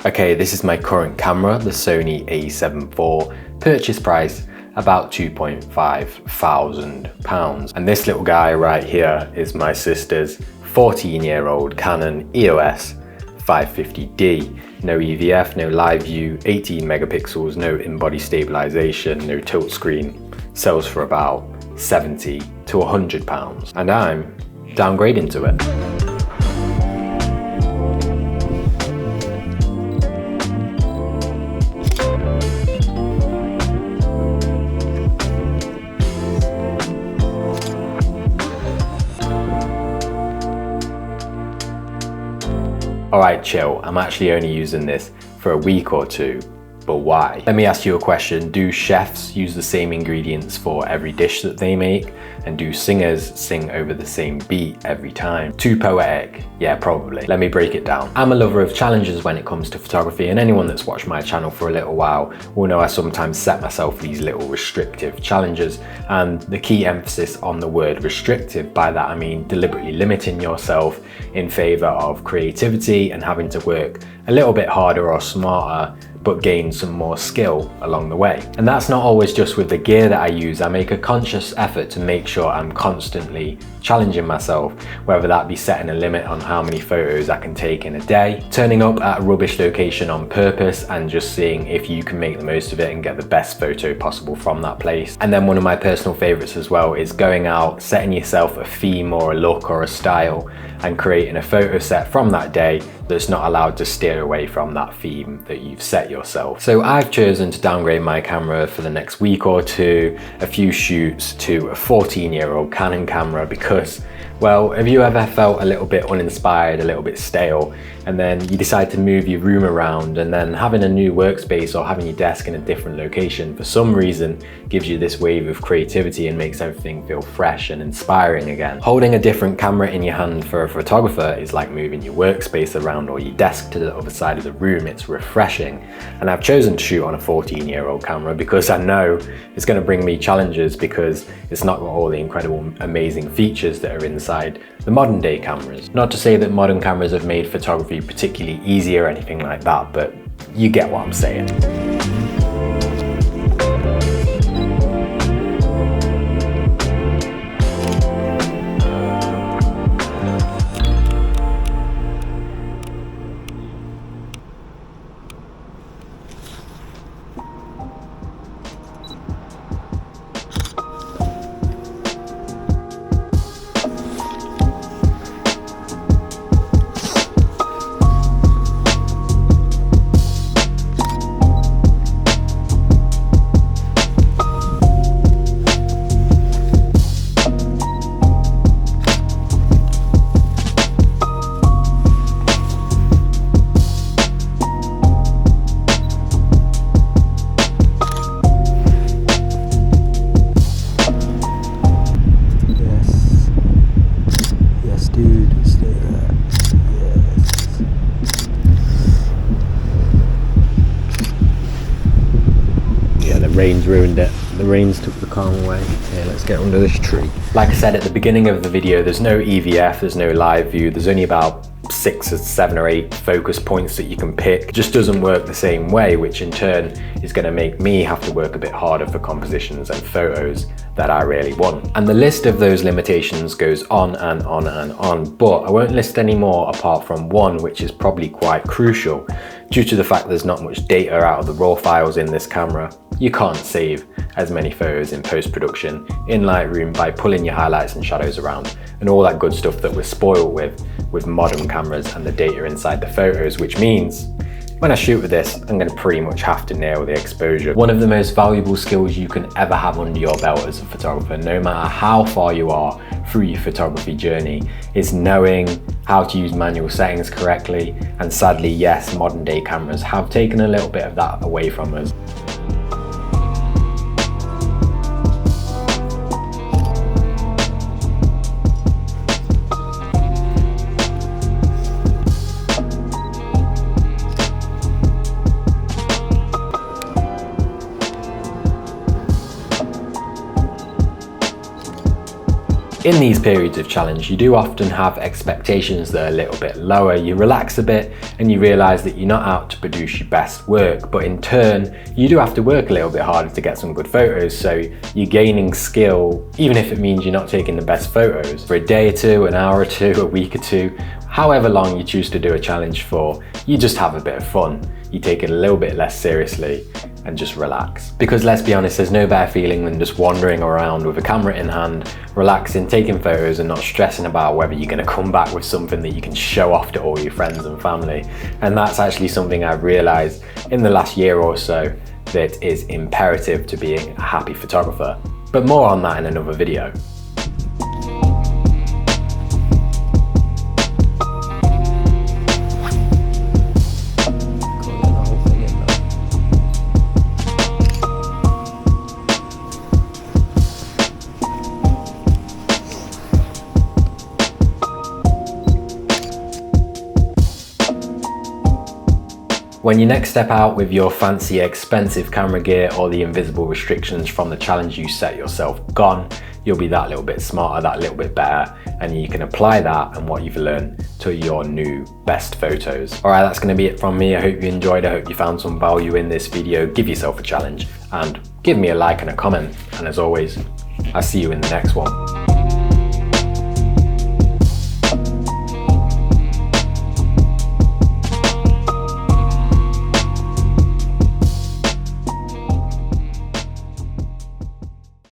Okay, this is my current camera, the Sony a7 IV. Purchase price about £2,500. And this little guy right here is my sister's 14-year-old Canon EOS 550d. No EVF, no live view, 18 megapixels, no in-body stabilization, no tilt screen. Sells for about £70 to £100. And I'm downgrading to it. Alright, chill, I'm actually only using this for a week or two, but why? Let me ask you a question. Do chefs use the same ingredients for every dish that they make? And do singers sing over the same beat every time? Too poetic? Yeah, probably. Let me break it down. I'm a lover of challenges when it comes to photography, and anyone that's watched my channel for a little while will know I sometimes set myself these little restrictive challenges, and the key emphasis on the word restrictive. By that I mean deliberately limiting yourself in favor of creativity and having to work a little bit harder or smarter, but gain some more skill along the way. And that's not always just with the gear that I use. I make a conscious effort to make sure I'm constantly challenging myself, whether that be setting a limit on how many photos I can take in a day, turning up at a rubbish location on purpose and just seeing if you can make the most of it and get the best photo possible from that place. And then one of my personal favorites as well is going out, setting yourself a theme or a look or a style and creating a photo set from that day that's not allowed to steer away from that theme that you've set yourself. So I've chosen to downgrade my camera for the next week or two, a few shoots, to a 14-year-old Canon camera because, well, have you ever felt a little bit uninspired, a little bit stale, and then you decide to move your room around, and then having a new workspace or having your desk in a different location for some reason gives you this wave of creativity and makes everything feel fresh and inspiring again. Holding a different camera in your hand for a photographer is like moving your workspace around or your desk to the other side of the room. It's refreshing. And I've chosen to shoot on a 14-year-old camera because I know it's going to bring me challenges because it's not got all the incredible, amazing features that are inside the modern day cameras. Not to say that modern cameras have made photography particularly easy or anything like that, but you get what I'm saying. Rain's ruined it. The rains took the calm away. Here, let's get under this tree. Like I said at the beginning of the video, there's no EVF, there's no live view, there's only about 6 or 7 or 8 focus points that you can pick. It just doesn't work the same way, which in turn is going to make me have to work a bit harder for compositions and photos that I really want. And the list of those limitations goes on and on and on, but I won't list any more apart from one, which is probably quite crucial. Due to the fact there's not much data out of the raw files in this camera, you can't save as many photos in post-production in Lightroom by pulling your highlights and shadows around and all that good stuff that we're spoiled with modern cameras and the data inside the photos, which means when I shoot with this, I'm going to pretty much have to nail the exposure. One of the most valuable skills you can ever have under your belt as a photographer, no matter how far you are through your photography journey, is knowing how to use manual settings correctly. And sadly, yes, modern day cameras have taken a little bit of that away from us. In these periods of challenge, you do often have expectations that are a little bit lower. You relax a bit and you realize that you're not out to produce your best work, but in turn, you do have to work a little bit harder to get some good photos. So you're gaining skill, even if it means you're not taking the best photos for a day or two, an hour or two, a week or two, however long you choose to do a challenge for. You just have a bit of fun. You take it a little bit less seriously and just relax. Because let's be honest, there's no better feeling than just wandering around with a camera in hand, relaxing, taking photos and not stressing about whether you're going to come back with something that you can show off to all your friends and family. And that's actually something I've realized in the last year or so that is imperative to being a happy photographer. But more on that in another video. When you next step out with your fancy expensive camera gear or the invisible restrictions from the challenge you set yourself gone, you'll be that little bit smarter, that little bit better, and you can apply that and what you've learned to your new best photos. All right, that's gonna be it from me. I hope you enjoyed. I hope you found some value in this video. Give yourself a challenge and give me a like and a comment. And as always, I'll see you in the next one.